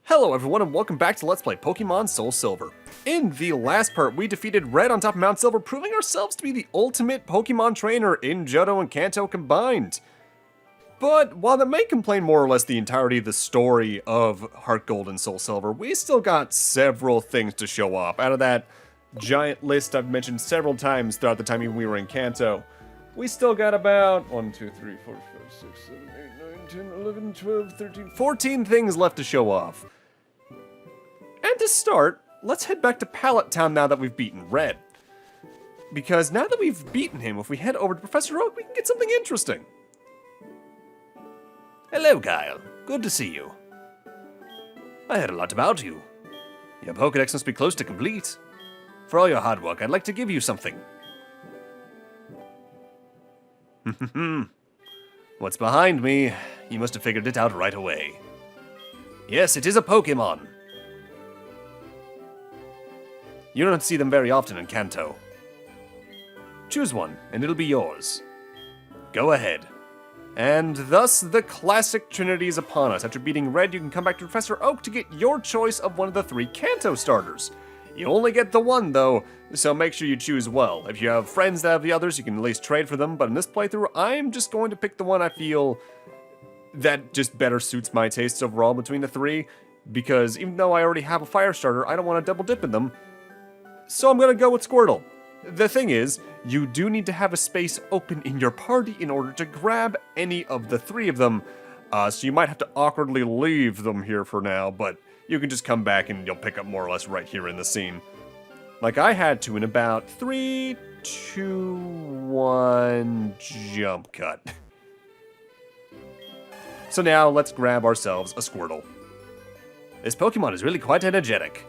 Hello everyone and welcome back to Let's Play Pokemon SoulSilver. In the last part, we defeated Red on top of Mount Silver, proving ourselves to be the ultimate Pokemon trainer in Johto and Kanto combined. But while that may complain more or less the entirety of the story of Heart Gold and SoulSilver, we still got several things to show off. Out of that giant list I've mentioned several times throughout the time even we were in Kanto, we still got about 1, 2, 3, 4, 5, 6, 7, 8, 9, 10, 11, 12, 13, 14 things left to show off. And to start, let's head back to Pallet Town now that we've beaten Red. Because now that we've beaten him, if we head over to Professor Oak, we can get something interesting. Hello, Kyle. Good to see you. I heard a lot about you. Your Pokédex must be close to complete. For all your hard work, I'd like to give you something. What's behind me? You must have figured it out right away. Yes, it is a Pokémon. You don't see them very often in Kanto. Choose one, and it'll be yours. Go ahead. And thus, the classic trinity is upon us. After beating Red, you can come back to Professor Oak to get your choice of one of the 3 Kanto starters. You only get the one, though, so make sure you choose well. If you have friends that have the others, you can at least trade for them, but in this playthrough, I'm just going to pick the one I feel that just better suits my tastes overall between the 3, because even though I already have a fire starter, I don't want to double dip in them. So I'm gonna go with Squirtle. The thing is, you do need to have a space open in your party in order to grab any of the 3 of them, so you might have to awkwardly leave them here for now, but you can just come back and you'll pick up more or less right here in the scene. Like I had to in about 3, 2, 1, jump cut. So now let's grab ourselves a Squirtle. This Pokemon is really quite energetic.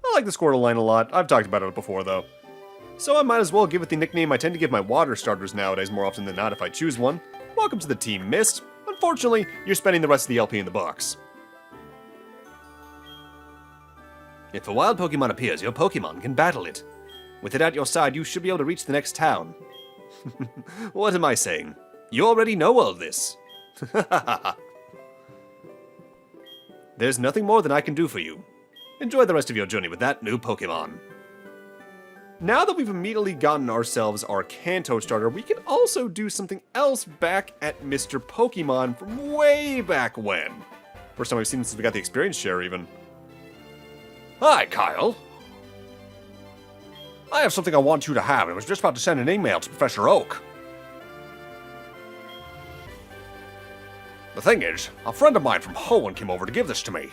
I like the Squirtle line a lot. I've talked about it before, though. So I might as well give it the nickname I tend to give my water starters nowadays more often than not if I choose one. Welcome to the Team Mist. Unfortunately, you're spending the rest of the LP in the box. If a wild Pokemon appears, your Pokemon can battle it. With it at your side, you should be able to reach the next town. What am I saying? You already know all this. There's nothing more than I can do for you. Enjoy the rest of your journey with that new Pokemon. Now that we've immediately gotten ourselves our Kanto starter, we can also do something else back at Mr. Pokemon from way back when. First time we've seen him since we got the experience share, even. Hi, Kyle. I have something I want you to have, and I was just about to send an email to Professor Oak. The thing is, a friend of mine from Hoenn came over to give this to me.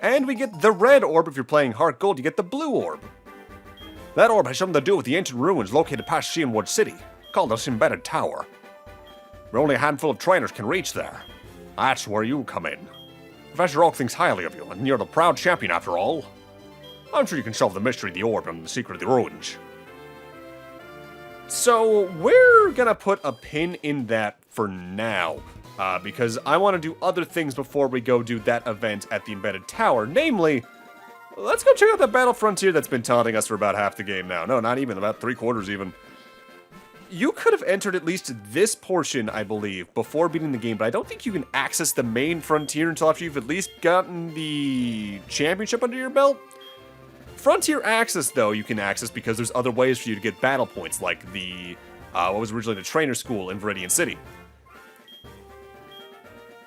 And we get the red orb. If you're playing Heart Gold, you get the blue orb. That orb has something to do with the ancient ruins located past Sheenwood City, called the Embedded Tower. Where only a handful of trainers can reach there. That's where you come in. Professor Oak thinks highly of you, and you're the proud champion after all. I'm sure you can solve the mystery of the orb and the secret of the ruins. So we're gonna put a pin in that for now. Because I want to do other things before we go do that event at the Embedded Tower. Namely, let's go check out that Battle Frontier that's been taunting us for about half the game now. No, not even, about 3/4 even. You could have entered at least this portion, I believe, before beating the game, but I don't think you can access the main frontier until after you've at least gotten the championship under your belt. Frontier access, though, you can access because there's other ways for you to get battle points, like the, what was originally the trainer school in Viridian City.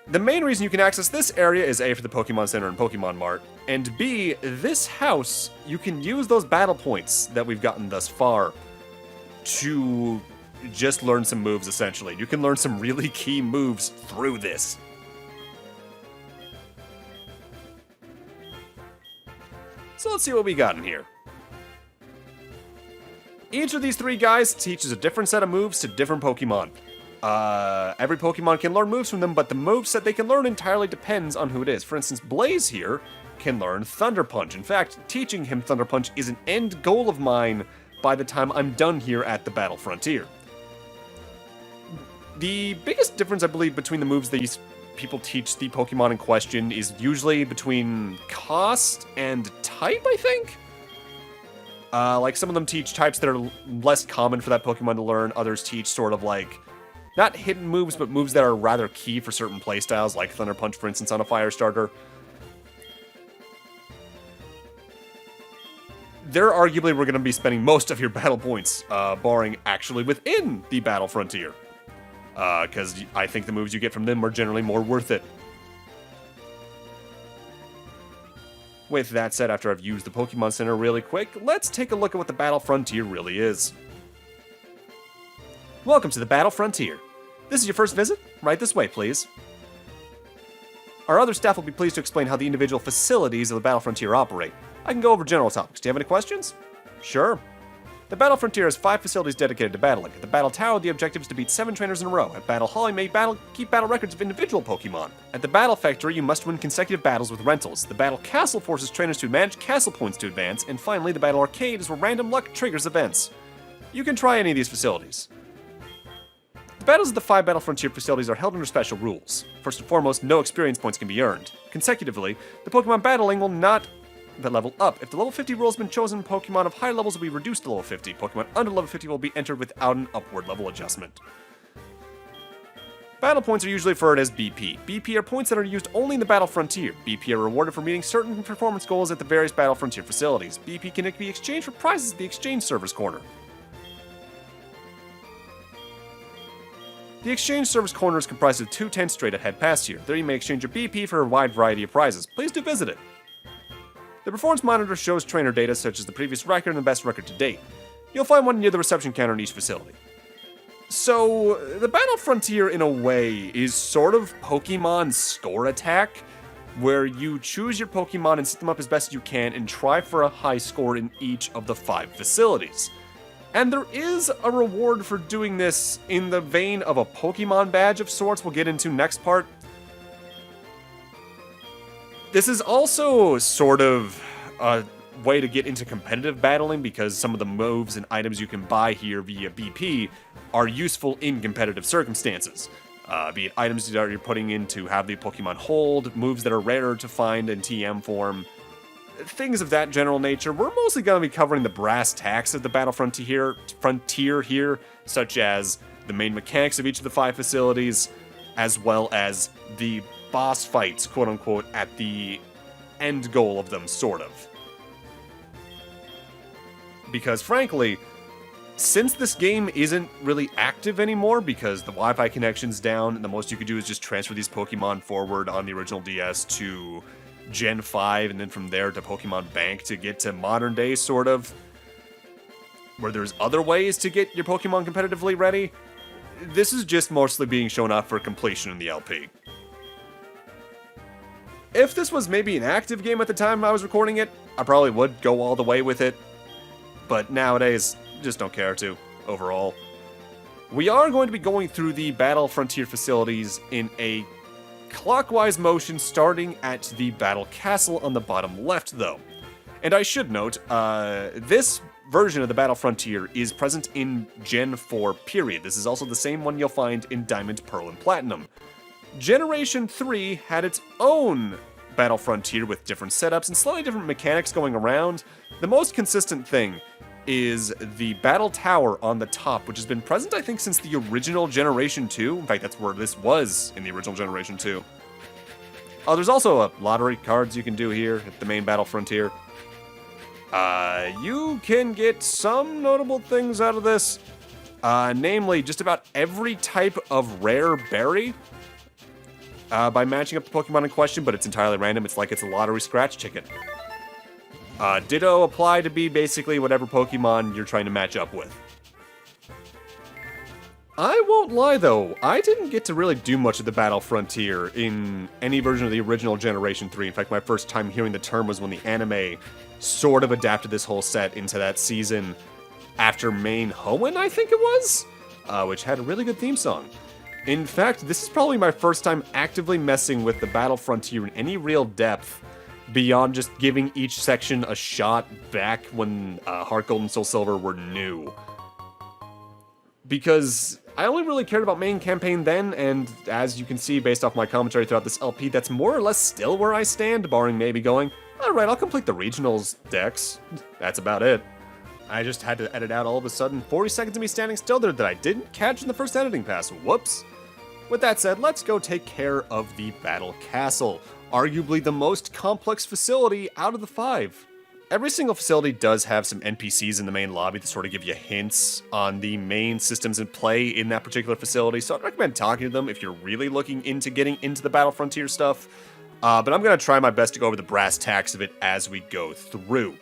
The main reason you can access this area is A, for the Pokemon Center and Pokemon Mart, and B, this house, you can use those battle points that we've gotten thus far to just learn some moves, essentially. You can learn some really key moves through this. So let's see what we got in here. Each of these 3 guys teaches a different set of moves to different Pokemon. Every Pokemon can learn moves from them, but the moveset they can learn entirely depends on who it is. For instance, Blaze here can learn Thunder Punch. In fact, teaching him Thunder Punch is an end goal of mine by the time I'm done here at the Battle Frontier. The biggest difference, I believe, between the moves these people teach the Pokemon in question is usually between cost and type, I think? Like, some of them teach types that are less common for that Pokemon to learn. Others teach sort of like, not hidden moves, but moves that are rather key for certain playstyles, like Thunder Punch, for instance, on a fire starter. There, arguably, we're going to be spending most of your battle points, barring actually within the Battle Frontier. Because I think the moves you get from them are generally more worth it. With that said, after I've used the Pokemon Center really quick, let's take a look at what the Battle Frontier really is. Welcome to the Battle Frontier. This is your first visit? Right this way, please. Our other staff will be pleased to explain how the individual facilities of the Battle Frontier operate. I can go over general topics. Do you have any questions? Sure. The Battle Frontier has 5 facilities dedicated to battling. At the Battle Tower, the objective is to beat 7 trainers in a row. At Battle Hall, you may keep battle records of individual Pokemon. At the Battle Factory, you must win consecutive battles with rentals. The Battle Castle forces trainers to manage castle points to advance. And finally, the Battle Arcade is where random luck triggers events. You can try any of these facilities. The battles of the 5 Battle Frontier facilities are held under special rules. First and foremost, no experience points can be earned. Consecutively, the Pokemon battling will not level up. If the level 50 rule has been chosen, Pokemon of high levels will be reduced to level 50. Pokemon under level 50 will be entered without an upward level adjustment. Battle points are usually referred as BP. BP are points that are used only in the Battle Frontier. BP are rewarded for meeting certain performance goals at the various Battle Frontier facilities. BP can be exchanged for prizes at the Exchange Service Corner. The Exchange Service Corner is comprised of 2 tents straight ahead past here. There you may exchange your BP for a wide variety of prizes. Please do visit it. The performance monitor shows trainer data such as the previous record and the best record to date. You'll find one near the reception counter in each facility. So, the Battle Frontier, in a way, is sort of Pokemon Score Attack, where you choose your Pokemon and set them up as best you can and try for a high score in each of the 5 facilities. And there is a reward for doing this in the vein of a Pokemon badge of sorts we'll get into next part. This is also sort of a way to get into competitive battling because some of the moves and items you can buy here via BP are useful in competitive circumstances. Be it items that you're putting in to have the Pokemon hold, moves that are rarer to find in TM form, things of that general nature. We're mostly going to be covering the brass tacks of the Battle Frontier here, such as the main mechanics of each of the 5 facilities, as well as the boss fights, quote-unquote, at the end goal of them, sort of. Because, frankly, since this game isn't really active anymore because the Wi-Fi connection's down, and the most you could do is just transfer these Pokemon forward on the original DS to Gen 5, and then from there to Pokemon Bank to get to modern day, sort of, where there's other ways to get your Pokemon competitively ready, this is just mostly being shown off for completion in the LP. If this was maybe an active game at the time I was recording it, I probably would go all the way with it. But nowadays, just don't care to, overall. We are going to be going through the Battle Frontier facilities in a clockwise motion, starting at the Battle Castle on the bottom left, though. And I should note, this version of the Battle Frontier is present in Gen 4, period. This is also the same one you'll find in Diamond, Pearl, and Platinum. Generation 3 had its own Battle Frontier with different setups and slightly different mechanics going around. The most consistent thing is the Battle Tower on the top, which has been present, I think, since the original Generation 2. In fact, that's where this was in the original Generation 2. Oh, there's also a lottery cards you can do here at the main Battle Frontier. You can get some notable things out of this. Namely, just about every type of rare berry. By matching up the Pokemon in question, but it's entirely random. It's like it's a lottery scratch ticket. Ditto apply to be basically whatever Pokemon you're trying to match up with. I won't lie though, I didn't get to really do much of the Battle Frontier in any version of the original Generation 3. In fact, my first time hearing the term was when the anime sort of adapted this whole set into that season after Main Hoenn, I think it was? Which had a really good theme song. In fact, this is probably my first time actively messing with the Battle Frontier in any real depth, beyond just giving each section a shot back when Heart Gold and Soul Silver were new. Because I only really cared about main campaign then, and as you can see based off my commentary throughout this LP, that's more or less still where I stand, barring maybe going, alright, I'll complete the regionals decks. That's about it. I just had to edit out all of a sudden 40 seconds of me standing still there that I didn't catch in the first editing pass. Whoops. With that said, let's go take care of the Battle Castle, arguably the most complex facility out of the 5. Every single facility does have some NPCs in the main lobby to sort of give you hints on the main systems in play in that particular facility, so I'd recommend talking to them if you're really looking into getting into the Battle Frontier stuff, but I'm going to try my best to go over the brass tacks of it as we go through.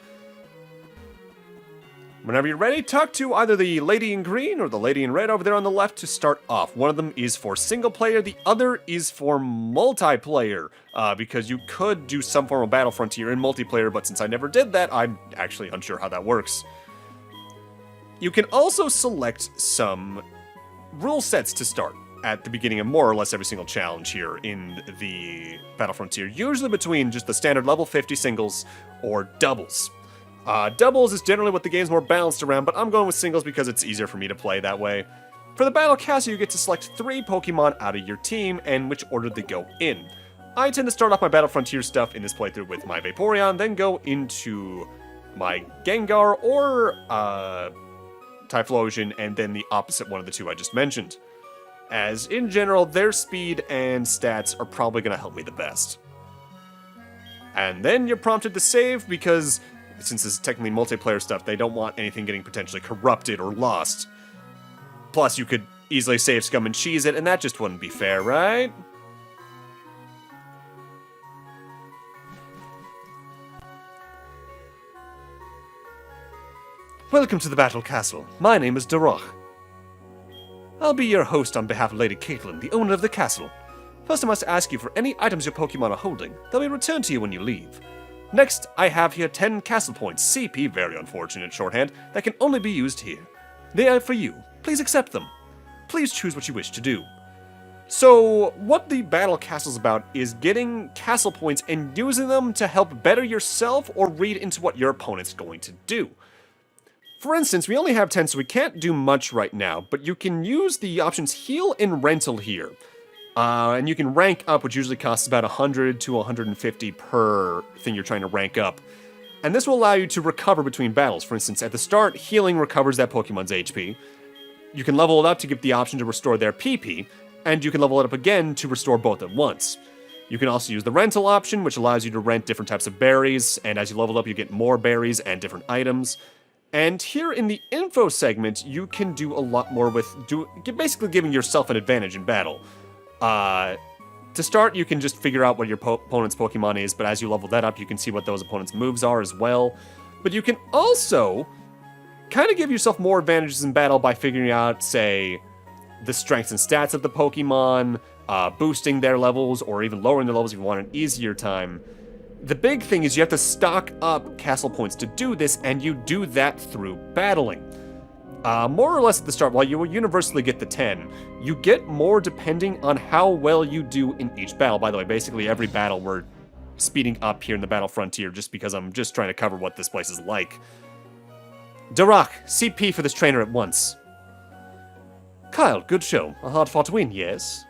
Whenever you're ready, talk to either the lady in green or the lady in red over there on the left to start off. One of them is for single player, the other is for multiplayer, because you could do some form of Battle Frontier in multiplayer, but since I never did that, I'm actually unsure how that works. You can also select some rule sets to start at the beginning of more or less every single challenge here in the Battle Frontier, usually between just the standard level 50 singles or doubles. Doubles is generally what the game's more balanced around, but I'm going with singles because it's easier for me to play that way. For the Battle Castle, you get to select 3 Pokemon out of your team and which order they go in. I tend to start off my Battle Frontier stuff in this playthrough with my Vaporeon, then go into my Gengar or Typhlosion, and then the opposite one of the 2 I just mentioned. As in general, their speed and stats are probably going to help me the best. And then you're prompted to save because, since this is technically multiplayer stuff, they don't want anything getting potentially corrupted or lost. Plus, you could easily save Scum and Cheese it, and that just wouldn't be fair, right? Welcome to the Battle Castle. My name is Darach. I'll be your host on behalf of Lady Caitlin, the owner of the castle. First, I must ask you for any items your Pokemon are holding. They'll be returned to you when you leave. Next, I have here 10 castle points, CP, very unfortunate shorthand, that can only be used here. They are for you. Please accept them. Please choose what you wish to do. So, what the Battle Castle's about is getting castle points and using them to help better yourself or read into what your opponent's going to do. For instance, we only have 10, so we can't do much right now, but you can use the options Heal and Rental here. And you can rank up, which usually costs about 100 to 150 per thing you're trying to rank up. And this will allow you to recover between battles. For instance, at the start, healing recovers that Pokemon's HP. You can level it up to give the option to restore their PP, and you can level it up again to restore both at once. You can also use the rental option, which allows you to rent different types of berries, and as you level up, you get more berries and different items. And here in the info segment, you can do a lot more with basically giving yourself an advantage in battle. To start, you can just figure out what your opponent's Pokemon is, but as you level that up, you can see what those opponent's moves are as well. But you can also kind of give yourself more advantages in battle by figuring out, say, the strengths and stats of the Pokemon, boosting their levels, or even lowering their levels if you want an easier time. The big thing is you have to stock up castle points to do this, and you do that through battling. More or less at the start, while you will universally get the 10, you get more depending on how well you do in each battle. By the way, basically every battle we're speeding up here in the Battle Frontier just because I'm just trying to cover what this place is like. Darach, CP for this trainer at once. Kyle, good show. A hard-fought win, yes?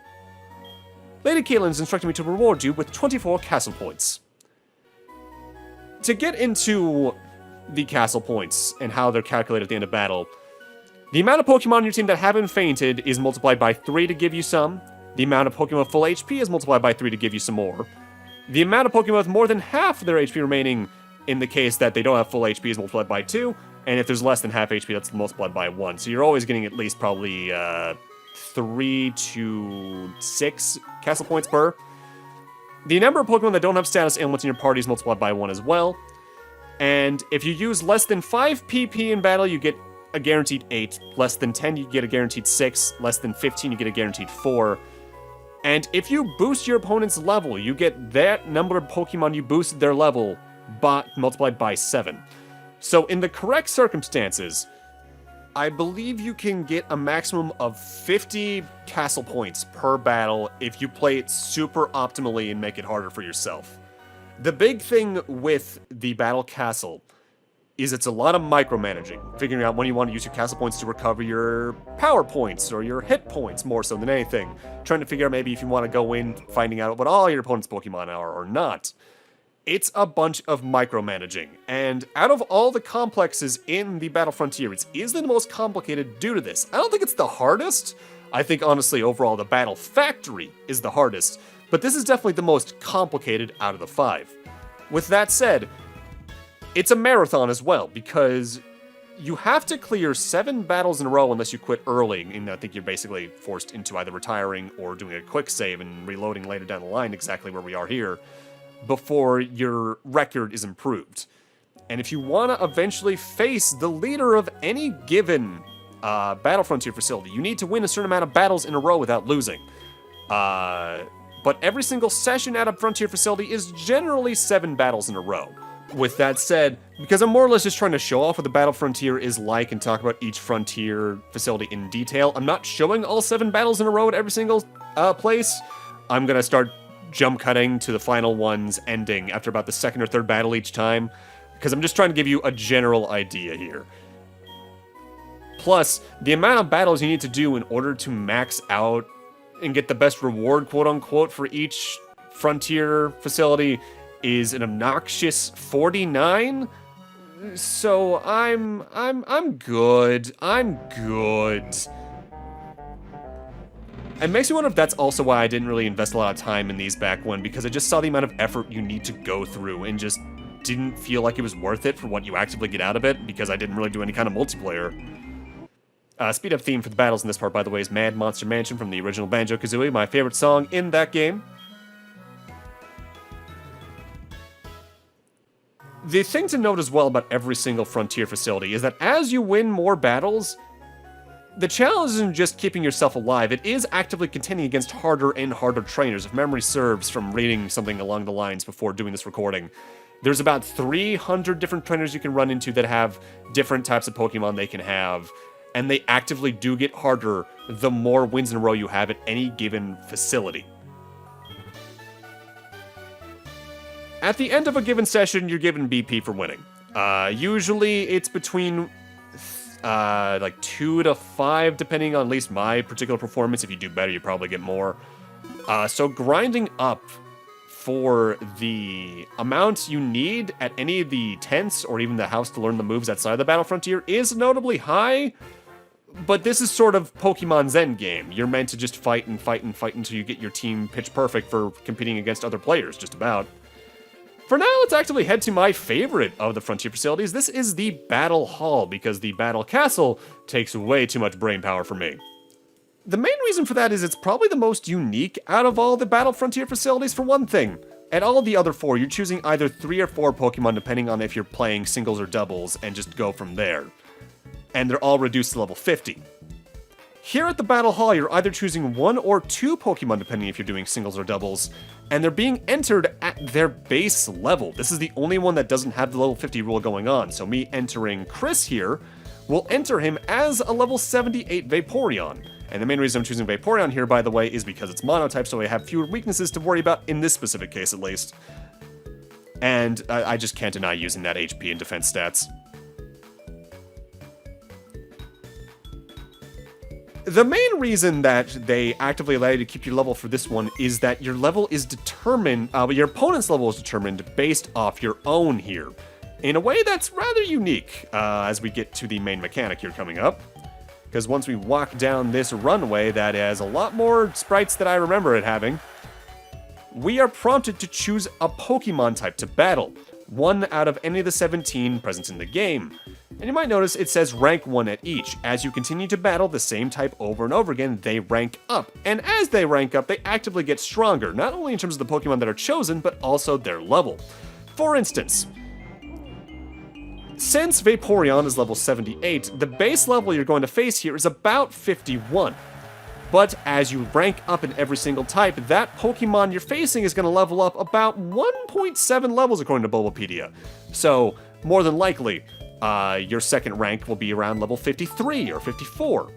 Lady Caitlin's instructed me to reward you with 24 castle points. To get into the castle points and how they're calculated at the end of battle, the amount of Pokemon on your team that haven't fainted is multiplied by 3 to give you some. The amount of Pokemon with full HP is multiplied by 3 to give you some more. The amount of Pokemon with more than half of their HP remaining, in the case that they don't have full HP, is multiplied by 2. And if there's less than half HP, that's multiplied by 1. So you're always getting at least probably 3 to 6 castle points per. The number of Pokemon that don't have status ailments in your party is multiplied by 1 as well. And if you use less than 5 PP in battle, you get a guaranteed 8. Less than 10, you get a guaranteed 6. Less than 15, you get a guaranteed 4. And if you boost your opponent's level, you get that number of Pokemon you boosted their level multiplied by 7. So in the correct circumstances, I believe you can get a maximum of 50 castle points per battle if you play it super optimally and make it harder for yourself. The big thing with the Battle Castle is it's a lot of micromanaging, figuring out when you want to use your castle points to recover your power points or your hit points more so than anything. Trying to figure out maybe if you want to go in, finding out what all your opponent's Pokemon are or not. it's a bunch of micromanaging. And out of all the complexes in the Battle Frontier, it is the most complicated due to this. I don't think it's the hardest. I think, honestly, overall, the Battle Factory is the hardest. But this is definitely the most complicated out of the 5. With that said, it's a marathon as well, because you have to clear 7 battles in a row unless you quit early, and I think you're basically forced into either retiring or doing a quick save and reloading later down the line, exactly where we are here, before your record is improved. And if you want to eventually face the leader of any given Battle Frontier facility, you need to win a certain amount of battles in a row without losing. But every single session at a Frontier facility is generally 7 battles in a row. With that said, because I'm more or less just trying to show off what the Battle Frontier is like and talk about each Frontier facility in detail, I'm not showing all 7 battles in a row at every single place. I'm gonna start jump cutting to the final ones ending after about the 2nd or 3rd battle each time, because I'm just trying to give you a general idea here. Plus, the amount of battles you need to do in order to max out and get the best reward, quote-unquote, for each Frontier facility is an obnoxious 49. So I'm good. I'm good. It makes me wonder if that's also why I didn't really invest a lot of time in these back when, because I just saw the amount of effort you need to go through and just didn't feel like it was worth it for what you actively get out of it, because I didn't really do any kind of multiplayer. Speed up theme for the battles in this part, by the way, is Mad Monster Mansion from the original Banjo-Kazooie, my favorite song in that game. The thing to note as well about every single Frontier facility is that as you win more battles, the challenge isn't just keeping yourself alive, it is actively contending against harder and harder trainers. If memory serves from reading something along the lines before doing this recording, there's about 300 different trainers you can run into that have different types of Pokemon they can have, and they actively do get harder the more wins in a row you have at any given facility. At the end of a given session, you're given BP for winning. Usually it's between like 2 to 5, depending on at least my particular performance. If you do better, you probably get more. So grinding up for the amount you need at any of the tents or even the house to learn the moves outside the Battle Frontier is notably high. But this is sort of Pokemon's endgame. You're meant to just fight and fight and fight until you get your team pitch perfect for competing against other players, just about. For now, let's actively head to my favorite of the Frontier facilities. This is the Battle Hall, because the Battle Castle takes way too much brainpower for me. The main reason for that is it's probably the most unique out of all the Battle Frontier facilities, for one thing. At all the other 4, you're choosing either 3 or 4 Pokemon depending on if you're playing singles or doubles, and just go from there. And they're all reduced to level 50. Here at the Battle Hall, you're either choosing 1 or 2 Pokemon depending if you're doing singles or doubles, and they're being entered at their base level. This is the only one that doesn't have the level 50 rule going on, so me entering Chris here will enter him as a level 78 Vaporeon. And the main reason I'm choosing Vaporeon here, by the way, is because it's mono-type, so I have fewer weaknesses to worry about in this specific case, at least. And I just can't deny using that HP and defense stats. The main reason that they actively allow you to keep your level for this one is that your level is determined, your opponent's level is determined based off your own here. In a way that's rather unique, as we get to the main mechanic here coming up. Because once we walk down this runway that has a lot more sprites than I remember it having, we are prompted to choose a Pokemon type to battle. 1 out of any of the 17 present in the game. And you might notice it says rank 1 at each. As you continue to battle the same type over and over again, they rank up. And as they rank up, they actively get stronger, not only in terms of the Pokemon that are chosen, but also their level. For instance, since Vaporeon is level 78, the base level you're going to face here is about 51. But as you rank up in every single type, that Pokemon you're facing is going to level up about 1.7 levels according to Bulbapedia. So, more than likely, your second rank will be around level 53 or 54.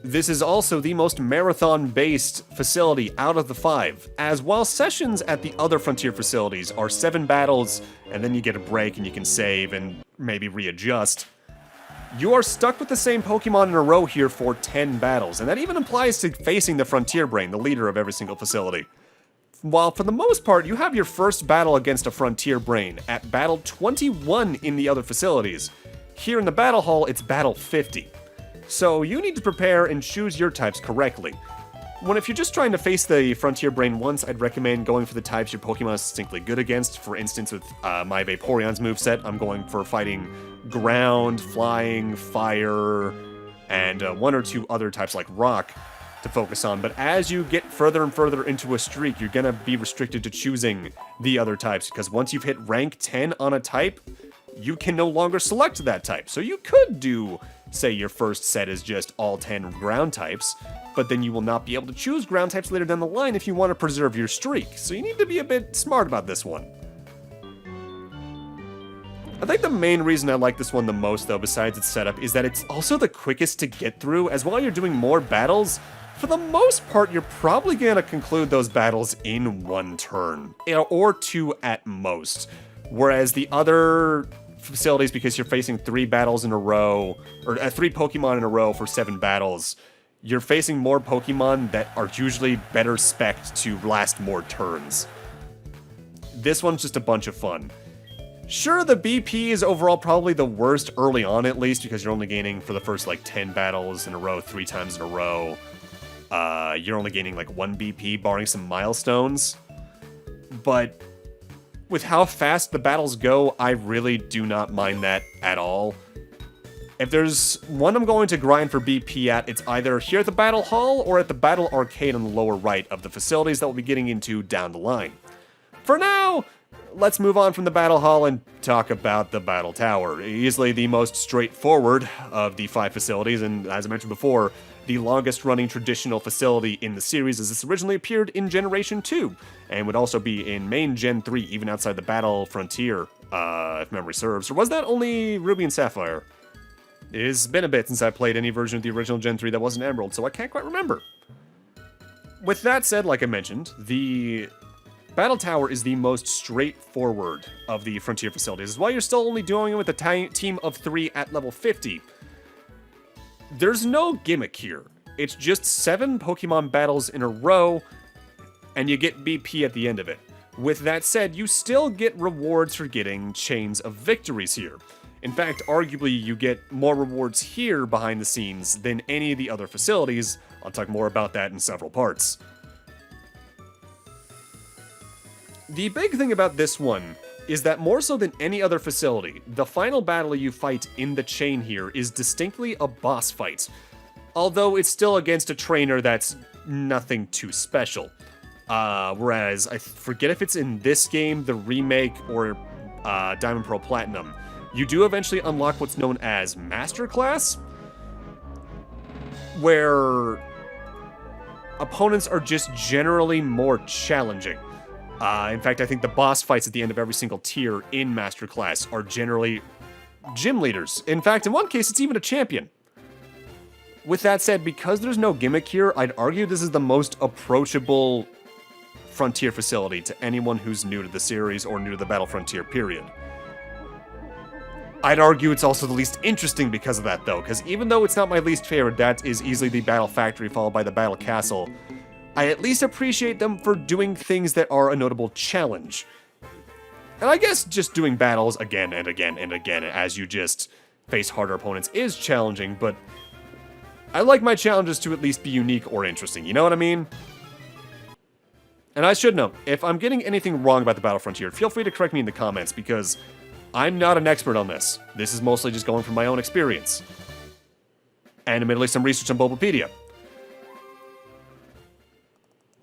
This is also the most marathon-based facility out of the 5, as while sessions at the other Frontier facilities are 7 battles, and then you get a break and you can save and maybe readjust, you are stuck with the same Pokemon in a row here for 10 battles, and that even applies to facing the Frontier Brain, the leader of every single facility. while for the most part, you have your first battle against a Frontier Brain at Battle 21 in the other facilities. Here in the Battle Hall, it's Battle 50. So you need to prepare and choose your types correctly. If you're just trying to face the Frontier Brain once, I'd recommend going for the types your Pokemon is distinctly good against. For instance, with my Vaporeon's moveset, I'm going for fighting ground, flying, fire, and one or two other types like rock to focus on. But as you get further and further into a streak, you're gonna be restricted to choosing the other types, because once you've hit rank 10 on a type, you can no longer select that type. So you could do, say, your first set is just all 10 ground types, but then you will not be able to choose ground types later down the line if you want to preserve your streak. So you need to be a bit smart about this one. I think the main reason I like this one the most, though, besides its setup, is that it's also the quickest to get through, as while you're doing more battles, for the most part, you're probably going to conclude those battles in one turn, or two at most. Whereas the other facilities, because you're facing 3 battles in a row, or 3 Pokemon in a row for 7 battles, you're facing more Pokemon that are usually better spec'd to last more turns. This one's just a bunch of fun. Sure, the BP is overall probably the worst early on, at least, because you're only gaining for the first, 10 battles in a row, 3 times in a row. You're only gaining, 1 BP, barring some milestones. But with how fast the battles go, I really do not mind that at all. If there's one I'm going to grind for BP at, it's either here at the Battle Hall or at the Battle Arcade on the lower right of the facilities that we'll be getting into down the line. For now, let's move on from the Battle Hall and talk about the Battle Tower. Easily the most straightforward of the 5 facilities, and as I mentioned before, the longest running traditional facility in the series, as this originally appeared in Generation 2, and would also be in main Gen 3, even outside the Battle Frontier, if memory serves. Or was that only Ruby and Sapphire? It's been a bit since I played any version of the original Gen 3 that wasn't Emerald, so I can't quite remember. With that said, like I mentioned, the Battle Tower is the most straightforward of the Frontier facilities. While you're still only doing it with a team of 3 at level 50, there's no gimmick here. It's just 7 Pokemon battles in a row, and you get BP at the end of it. With that said, you still get rewards for getting chains of victories here. In fact, arguably, you get more rewards here behind the scenes than any of the other facilities. I'll talk more about that in several parts. The big thing about this one is that more so than any other facility, the final battle you fight in the chain here is distinctly a boss fight. Although it's still against a trainer that's nothing too special. Whereas, I forget if it's in this game, the remake, or Diamond Pearl Platinum, you do eventually unlock what's known as Master Class, where opponents are just generally more challenging. In fact, I think the boss fights at the end of every single tier in Master Class are generally gym leaders. In fact, in one case, it's even a champion. With that said, because there's no gimmick here, I'd argue this is the most approachable Frontier facility to anyone who's new to the series or new to the Battle Frontier period. I'd argue it's also the least interesting because of that, though, because even though it's not my least favorite, that is easily the Battle Factory followed by the Battle Castle, I at least appreciate them for doing things that are a notable challenge. And I guess just doing battles again and again and again as you just face harder opponents is challenging, but I like my challenges to at least be unique or interesting, you know what I mean? And I should note, if I'm getting anything wrong about the Battle Frontier, feel free to correct me in the comments, because I'm not an expert on this. This is mostly just going from my own experience. And admittedly some research on Bulbapedia.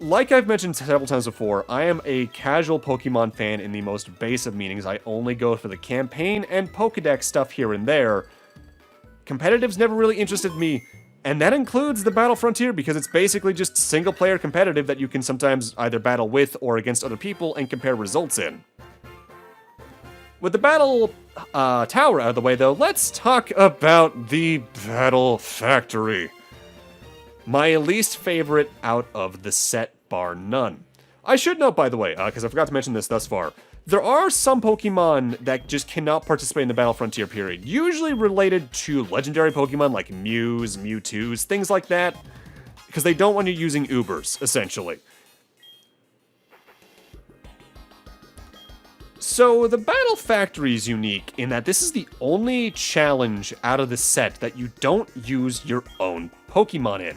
Like I've mentioned several times before, I am a casual Pokemon fan in the most base of meanings. I only go for the campaign and Pokedex stuff here and there. Competitive's never really interested me, and that includes the Battle Frontier, because it's basically just single-player competitive that you can sometimes either battle with or against other people and compare results in. With the Battle Tower out of the way, though, let's talk about the Battle Factory. My least favorite out of the set, bar none. I should note, by the way, because I forgot to mention this thus far, there are some Pokemon that just cannot participate in the Battle Frontier period, usually related to legendary Pokemon like Mews, Mewtwo's, things like that, because they don't want you using Ubers, essentially. So the Battle Factory is unique in that this is the only challenge out of the set that you don't use your own Pokemon in.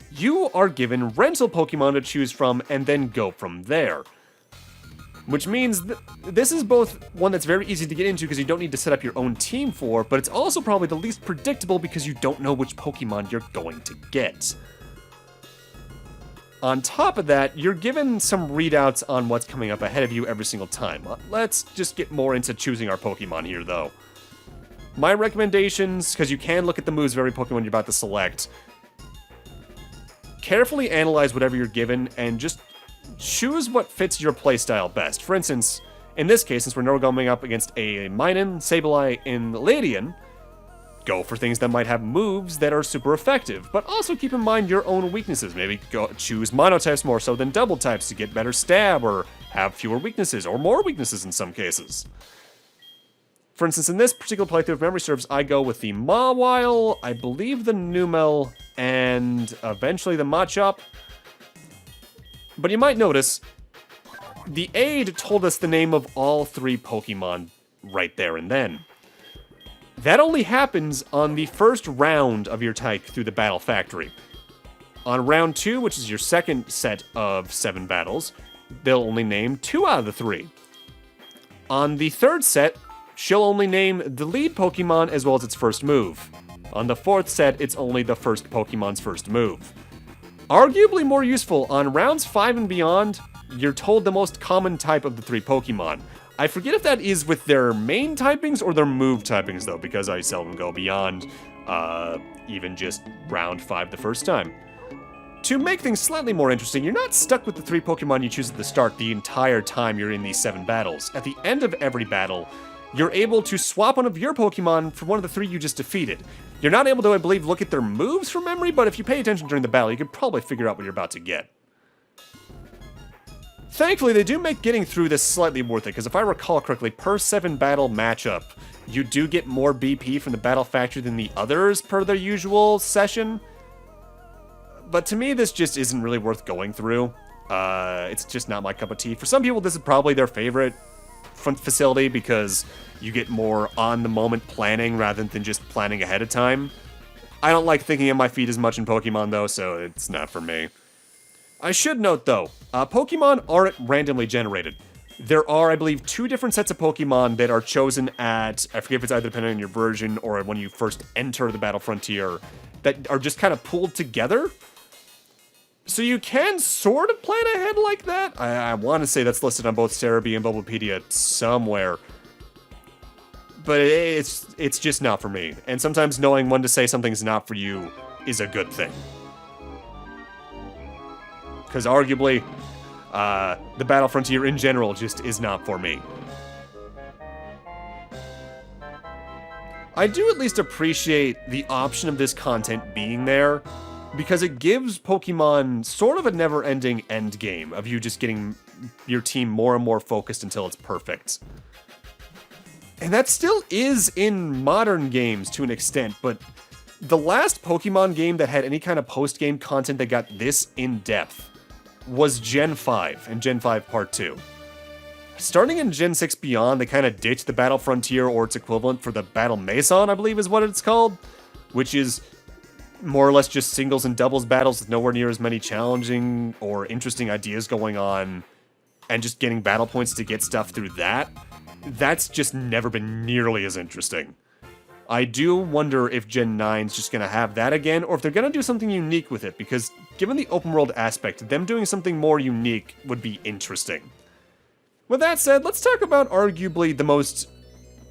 You are given rental Pokemon to choose from and then go from there. Which means this is both one that's very easy to get into because you don't need to set up your own team for, but it's also probably the least predictable because you don't know which Pokemon you're going to get. On top of that, you're given some readouts on what's coming up ahead of you every single time. Let's just get more into choosing our Pokemon here, though. My recommendations, because you can look at the moves of every Pokemon you're about to select, carefully analyze whatever you're given and just choose what fits your playstyle best. For instance, in this case, since we're now going up against a Minun, Sableye, and Ladian, go for things that might have moves that are super effective, but also keep in mind your own weaknesses. Maybe choose monotypes more so than double types to get better stab, or have fewer weaknesses, or more weaknesses in some cases. For instance, in this particular playthrough, if memory serves, I go with the Mawile, I believe the Numel, and eventually the Machop. But you might notice, the aide told us the name of all 3 Pokemon right there and then. That only happens on the first round of your hike through the Battle Factory. On round 2, which is your second set of 7 battles, they'll only name 2 out of the 3. On the third set, she'll only name the lead Pokemon as well as its first move. On the fourth set, it's only the first Pokemon's first move. Arguably more useful, on rounds 5 and beyond, you're told the most common type of the 3 Pokemon. I forget if that is with their main typings or their move typings, though, because I seldom go beyond even just round 5 the first time. To make things slightly more interesting, you're not stuck with the 3 Pokemon you choose at the start the entire time you're in these 7 battles. At the end of every battle, you're able to swap one of your Pokemon for one of the 3 you just defeated. You're not able to, I believe, look at their moves from memory, but if you pay attention during the battle, you could probably figure out what you're about to get. Thankfully, they do make getting through this slightly worth it, because if I recall correctly, per 7 battle matchup, you do get more BP from the Battle Factory than the others per their usual session. But to me, this just isn't really worth going through. It's just not my cup of tea. For some people, this is probably their favorite facility because you get more on-the-moment planning rather than just planning ahead of time. I don't like thinking on my feet as much in Pokemon, though, so it's not for me. I should note, though, Pokemon aren't randomly generated. There are, I believe, 2 different sets of Pokemon that are chosen at, I forget if it's either depending on your version or when you first enter the Battle Frontier, that are just kind of pooled together. So you can sort of plan ahead like that. I want to say that's listed on both Cerebi and Bulbapedia somewhere. But it's just not for me. And sometimes knowing when to say something's not for you is a good thing. Because arguably, the Battle Frontier in general just is not for me. I do at least appreciate the option of this content being there, because it gives Pokemon sort of a never-ending end game of you just getting your team more and more focused until it's perfect. And that still is in modern games to an extent, but the last Pokemon game that had any kind of post-game content that got this in-depth was Gen 5 and Gen 5 Part 2. Starting in Gen 6 Beyond, they kind of ditched the Battle Frontier or its equivalent for the Battle Maison, I believe is what it's called, which is more or less just singles and doubles battles with nowhere near as many challenging or interesting ideas going on, and just getting battle points to get stuff through that. That's just never been nearly as interesting. I do wonder if Gen 9's just going to have that again, or if they're going to do something unique with it, because given the open world aspect, them doing something more unique would be interesting. With that said, let's talk about arguably the most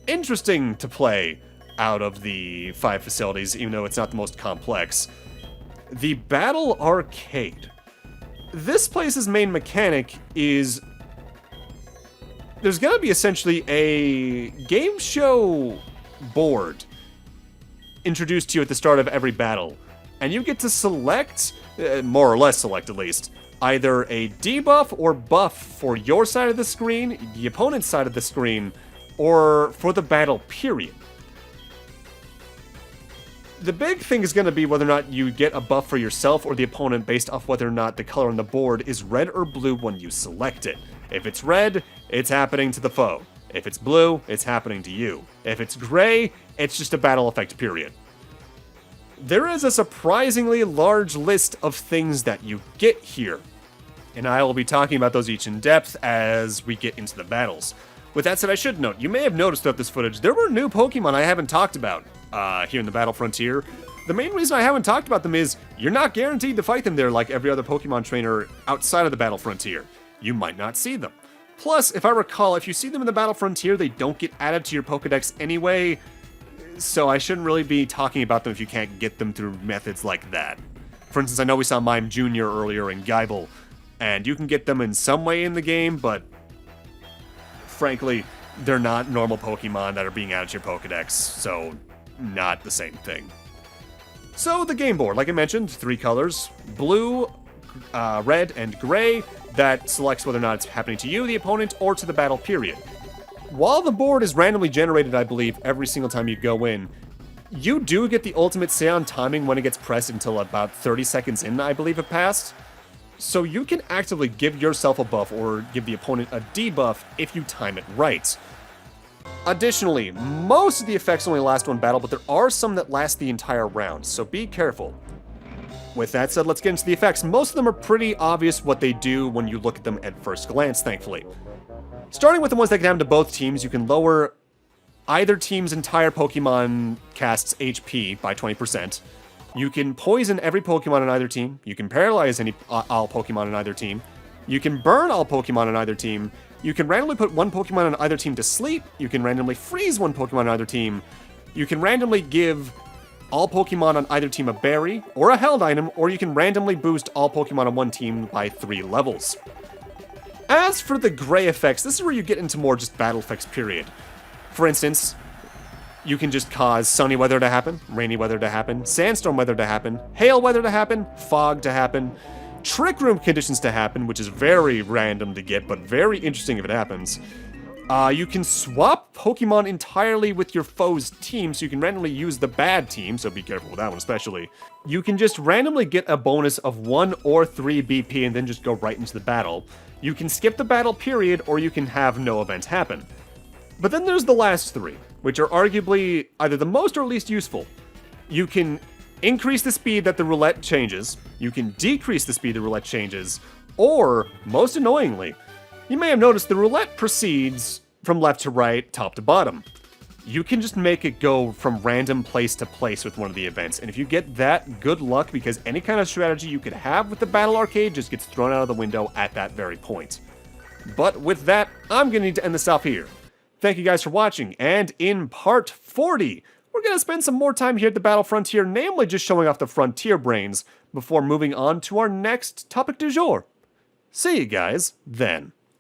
interesting to play out of the 5 facilities, even though it's not the most complex. The Battle Arcade. This place's main mechanic is there's going to be essentially a game show board introduced to you at the start of every battle, and you get to select, more or less select at least, either a debuff or buff for your side of the screen, the opponent's side of the screen, or for the battle period. The big thing is going to be whether or not you get a buff for yourself or the opponent based off whether or not the color on the board is red or blue when you select it. If it's red, it's happening to the foe. If it's blue, it's happening to you. If it's gray, it's just a battle effect, period. There is a surprisingly large list of things that you get here, and I will be talking about those each in depth as we get into the battles. With that said, I should note, you may have noticed throughout this footage, there were new Pokemon I haven't talked about here in the Battle Frontier. The main reason I haven't talked about them is you're not guaranteed to fight them there like every other Pokemon trainer outside of the Battle Frontier. You might not see them. Plus, if I recall, if you see them in the Battle Frontier, they don't get added to your Pokedex anyway, so I shouldn't really be talking about them if you can't get them through methods like that. For instance, I know we saw Mime Jr. earlier in Geibel, and you can get them in some way in the game, but frankly, they're not normal Pokemon that are being added to your Pokedex, so not the same thing. So the game board, like I mentioned, 3 colors, blue, red, and gray, that selects whether or not it's happening to you, the opponent, or to the battle period. While the board is randomly generated, I believe, every single time you go in, you do get the ultimate say on timing when it gets pressed until about 30 seconds in, I believe it passed. So you can actively give yourself a buff or give the opponent a debuff if you time it right. Additionally, most of the effects only last one battle, but there are some that last the entire round, so be careful. With that said, let's get into the effects. Most of them are pretty obvious what they do when you look at them at first glance, thankfully. Starting with the ones that can happen to both teams, you can lower either team's entire Pokemon cast's HP by 20%. You can poison every Pokemon on either team. You can paralyze all Pokemon on either team. You can burn all Pokemon on either team. You can randomly put one Pokemon on either team to sleep. You can randomly freeze one Pokemon on either team. You can randomly give all Pokemon on either team a berry or a held item, or you can randomly boost all Pokemon on one team by 3 levels. As for the gray effects, this is where you get into more just battle effects, period. For instance, you can just cause sunny weather to happen, rainy weather to happen, sandstorm weather to happen, hail weather to happen, fog to happen, trick room conditions to happen, which is very random to get, but very interesting if it happens. You can swap Pokemon entirely with your foe's team, so you can randomly use the bad team, so be careful with that one especially. You can just randomly get a bonus of 1 or 3 BP and then just go right into the battle. You can skip the battle period, or you can have no event happen. But then there's the last 3, which are arguably either the most or least useful. You can increase the speed that the roulette changes, you can decrease the speed the roulette changes, or, most annoyingly, you may have noticed the roulette proceeds from left to right, top to bottom. You can just make it go from random place to place with one of the events, and if you get that, good luck, because any kind of strategy you could have with the Battle Arcade just gets thrown out of the window at that very point. But with that, I'm gonna need to end this off here. Thank you guys for watching, and in part 40, we're gonna spend some more time here at the Battle Frontier, namely just showing off the Frontier Brains, before moving on to our next topic du jour. See you guys then.